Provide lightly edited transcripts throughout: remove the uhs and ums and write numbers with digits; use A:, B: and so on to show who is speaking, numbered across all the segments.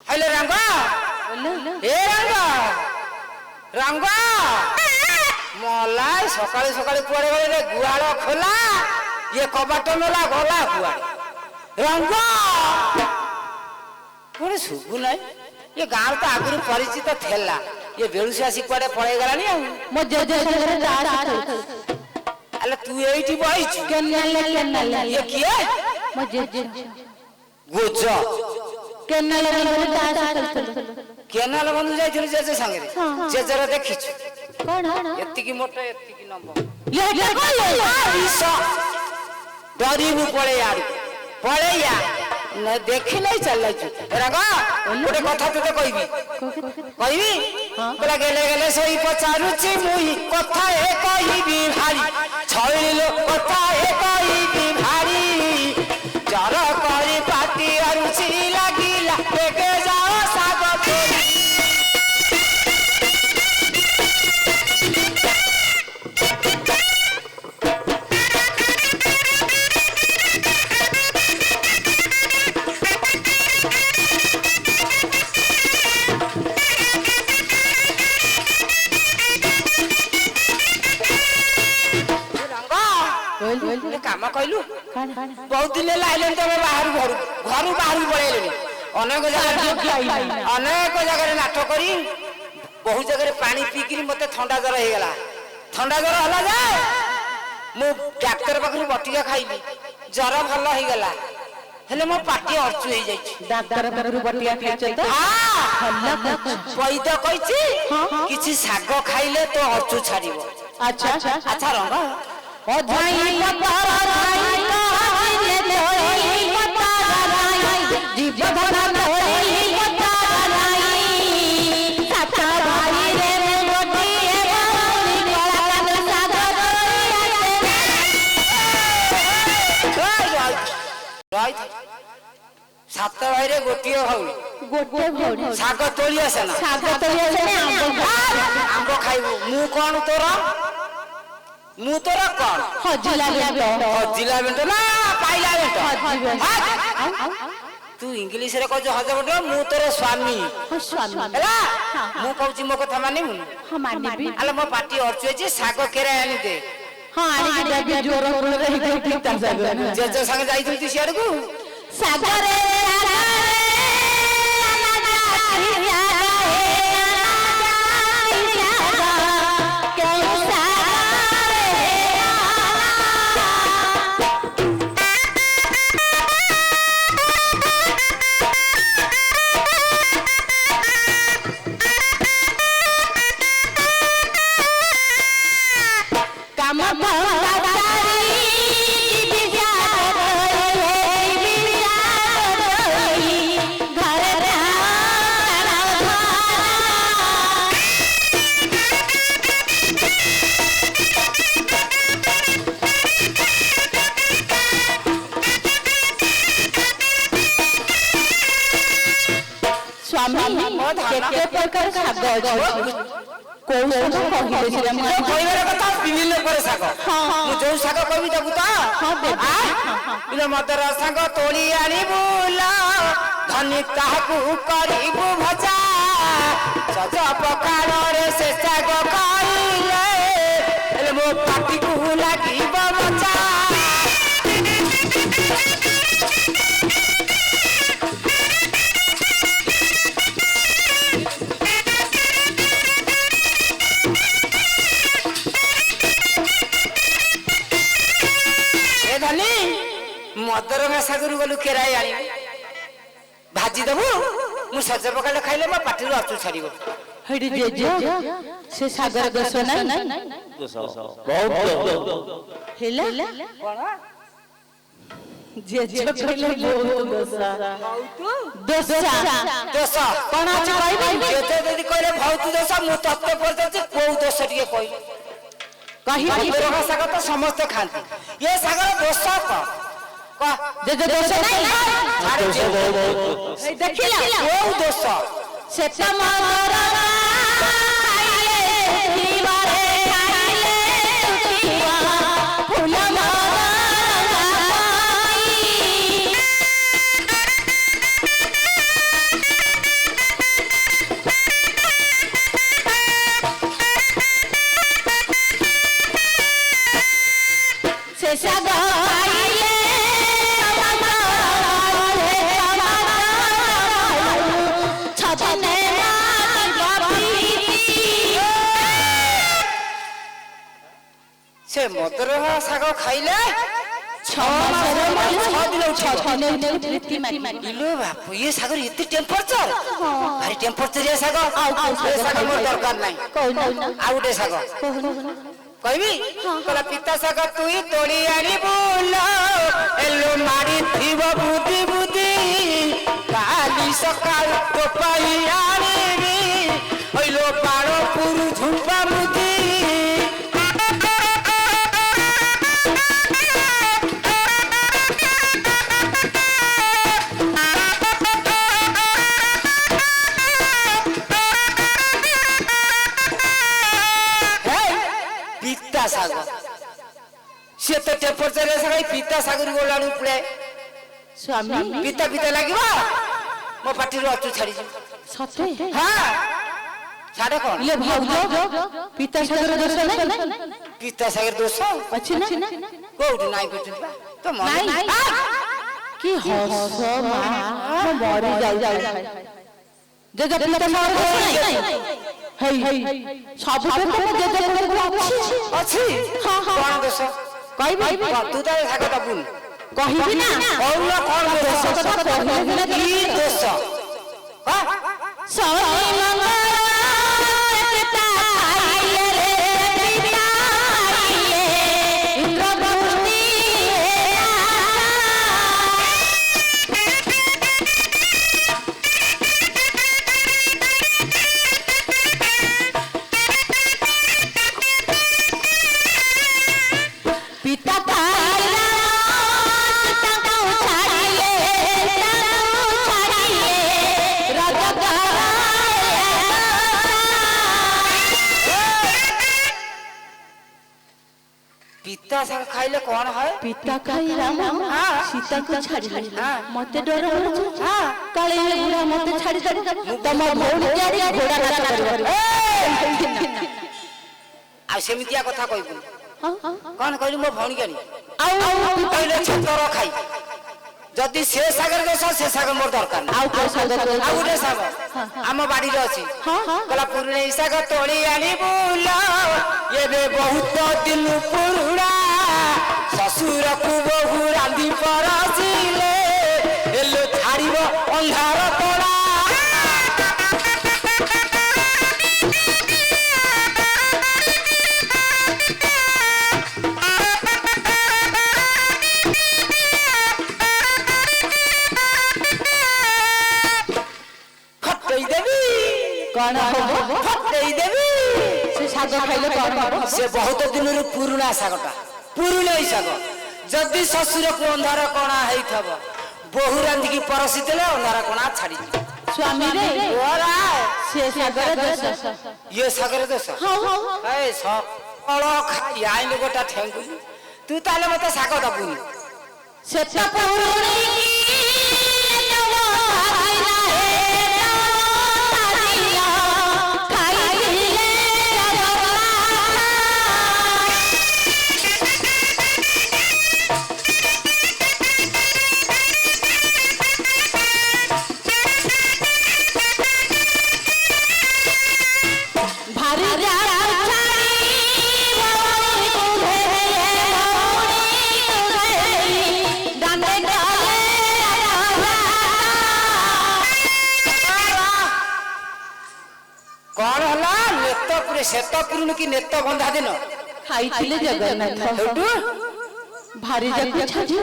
A: Hello रंगा ए रंगा रंगा मलाई सकाळे सकाळे कुआडे गले रे गुआळ खोला ये कबाट मेला गला कुआडे रंगा कोने सुगु नाही ये गाँव तो आगुरी परिचित थेला ये बेलुसी आसी कुआडे पळै गलानी आ
B: मो जेजे संगे तास
A: अले तू एठी बइछ
B: केन्नाले
A: ये किए
B: मो जेजे
A: गोज
B: केन्नाले तास
A: केनाल बंधु जाइथिलु जेजे संगे जेजरा देखिछु
B: कोन
A: एत्तिकी मोटो एत्तिकी नंबर
B: ये कोले
A: ईसा डरीबु पळे यार पळे या न देखि नै चलै छु रंगा गोटे कथा तते कहबी कहबी बोला गेले गेले सही पचारुछि मुई कथा ए कहबी भारी छैलो कथा ए कहबी भारी जर करी पाती अरुछि लागिला देखे जाओ साग तोरी काम कहलु बहुत दिन लाइलेन तमे बाहर घर बाहर पळेलेनी अनेक जगह नाटक करी बहुत जगह पानी पीकरी मते ठंडा जर हे गला ठंडा जर हला जाए मु डॉक्टर पाखरु बटिका खाइली जर भलो हे गला हेले मो पाटी अर्चु हे जाई
B: डॉक्टर पाखरु बटिया खाइछ त
A: हां पैद कहिछि किछि साग खाइले तो अर्चु छाड़िबो
B: अच्छा
A: अच्छा रंग
B: अधाई पतार राई काजिले तोई पतार राई जीव धरा तोई पतार राई साता भाई रे मोटी ए बानी कलाकन सागर
A: राई सात भाई रे गोटिए
B: गोटे
A: साग तोली आसे ना
B: साग तोली आसे
A: आंबो खाइबो मु कोन तोरा मु तोरा कोन
B: हजिला
A: बेंटो ना पाइला बेंटो तू इंग्लिश रे कह हज बेंटो मु तोर स्वामी
B: स्वामी
A: हैला मु कहूची मो कथा मानिमु
B: हां मानिबी
A: अले मो पाटी अर्चु जे साग केरा आनी दे
B: हां आनी देबी जोर जोर रही ठीक ता साग
A: जे संग जाई तू सियार को
B: सागरे केते प्रकार साग अछि कोन कहिले से हम
A: कहइबार कथा विभिन्न पर साग मु जो साग कहबी देबू त
B: हां देबी
A: इले मदर साग तोली आनी बुला धनी ताहकु करिबु भजा सज पकार रे से साग खाइले एले मो पाटी को लागिबो मचा मदर में सागर गलु केराई आनी भाजी देबू मु सज पकाले खाइले म पाटी रो अचु छाड़ीबो
B: हेडी जेजे से सागर दोष नै बहुत हेला
A: कोन
B: जेजे कहले बहुत दोष
A: दोष कोन अछि कहबी जेते यदि कहले बहुत दोष मु तत्व पड़ते को दोष टिके कहि मदर में सागर तो समस्त खांती ये सागर दोष को
B: जेजे दोष नै
A: देखिला वो दोष
B: सेता मदर खाइले दीवारे खाइले फूल मदर छदिने
A: से मदर शाग खाइले
B: 6 दिन
A: इलो बापू ये सागर इतने टेम्परेचर भारी टेम्परेचर ये साग साग मोर दरकार नहीं आ उठे साग कहबी कहला पिता साग तुई तोड़ी आनी बोल एलो मारी थीब बुद्धि बुद्धि काली सकाल तो पाई आनी ओइलो पारो पुरु झुंपा मुदी सागर से तो टेम्परेचर सगाई पिता सागर गोलाणु पड़े
B: स्वामी
A: पिता पिता लागिबा मो पाटी रो अचु छाड़ी
B: सते
A: हां छाड़े कोन
B: ले भाउजो पिता सागर दोष नहीं
A: पिता सागर दोष
B: अछि ना
A: कोउडी नाइ बुझबा तो मन
B: की हस मां मरि जाई जे जे पिता सागर दोष नहीं हई सब तो जे
A: अछि हां कोन दोष
B: कहबी
A: तू त साग दबुन
B: कहबी ना
A: और कोन दोष
B: कहबी ना
A: की दोष हां
B: सौनी मंगल पिता आइले रे पिता आइले इंद्र बुद्धि पिता पाइला पिता को छाड़िए राजा
A: पिता साग खाइले कोन है
B: पिता खाई राम सीता को छाड़िले मते डर होछ काले बुढ़ा मते छाड़ी तम भौणी जारी घोड़ा राजा करबो
A: आ सेमितिया कथा कहबू कोन कहली मो भौणी गनी
B: आउ
A: कहले छतर खाई जदी से सागर दोष से सागर मोर दरकार ना
B: आउ को सागर
A: आ उडे साग आम बाड़ी रे अछि कला पुरने साग तोड़ी आनी बुला एबे बहुत दिन पुरुड़ा ससुर को बहु रांदी परसिले एलो छाड़िबो अंधार तोड़ा
B: कौन हो
A: फटई देवी
B: से साग खाइले कौन
A: से बहुत दिन रे पुरुना सागटा पुरुना साग जदी ससुर को अंधार कोना हेई थबो बहु रांदी की परसी देले अंधार कोना छाड़ी
B: स्वामी रे
A: ओरा
B: से सागर दोष
A: ये सागर दोष
B: हां
A: ए सकळ खाई आइले गोटा ठेंगु तू ताले मते साग दबुनी
B: सेता पुरुणी
A: सेतपुरुन की नेत बंधा दिन
B: खाइथिले जगन्नाथ
A: हेटु
B: भारी जग छाजी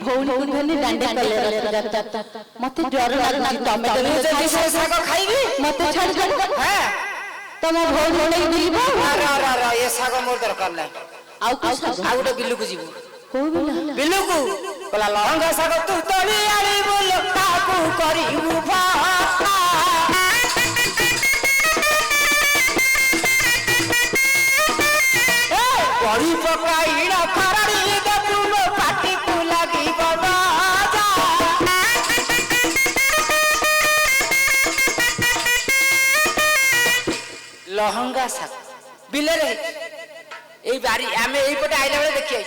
B: भौणी कुंडली डांडे कले रत मते डर लागुची तमे
A: जदी से साग खाइबी
B: मते छाड़ दे
A: हां
B: तम भौणी नै बिलबो
A: रा ये साग मोर दरकार नै
B: आउ को साग
A: आ गोटे बिल्लू को जीवो
B: को बिला
A: बिल्लू को कला लहंगा साग तू तोड़ी आली बोल ताकू करिबू भा बड़ी पकाईड़ा फरड़ी दे तुम पाटी को लगी बाबा लहंगा साग बिले रे एई बारी आमे एई पटे आइला बेले देखि आइ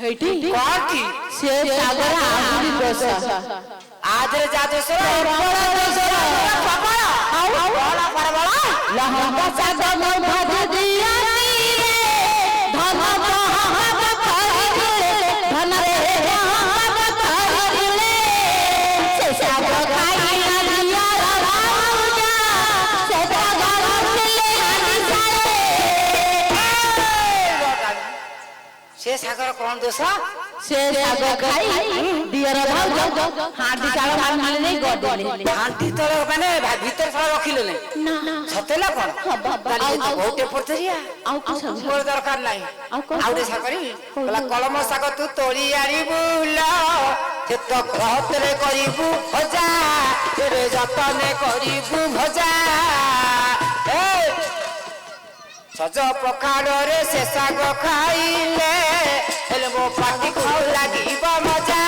B: हेटी
A: कोठी
B: से सागर आहुरी दोष
A: आज रे जा दोसरा बड़ा दोसरा
B: ଲଙ୍କା ଶାଗ ମୁଁ ଭାଜି ଦିଅନ୍ତି ରେ ଧନ ମହାବ କରିଲେ ଧନରେ ମହାବ କରିଲେ ସେ ଶାଗ ଖାଇଲା ଦିଅର ଭାଉଜ ସେ ଶାଗ ଥିଲେ ହାଣ୍ଡି
A: ସେ ଶାଗର କଣ ଦୋଷ?
B: ସେ ଶାଗ ଖାଇ ଦିଅର ଭାଉଜ ହାଣ୍ଡି ଶାଗ ମାରି ନେଇ ଗଡିଲେ।
A: ହାଣ୍ଡି ତଳେ ମାନେ ଭିତରେ ଶାଗ ରଖିଲେ ନାହିଁ ସତେ ନା କଣ? ବହୁତ ପଡିଆ ମୋର ଦରକାର ନାହିଁ। ଆଉ ଗୋଟେ ଶାଗ କରିବି କଳମ ଶାଗ ତୁ ତୋଳି ଆଣିବୁ କ୍ଷେତ ଖତରେ କରିବୁ ଭଜା ତେରେ ଯତନେ କରିବୁ ଭଜା ସଜ ପଖାଳରେ ସେ ଶାଗ ଖାଇଲେ ହେଲେ ମୋ ପାଟି ଖାଉ ଲାଗିବ ମଜା।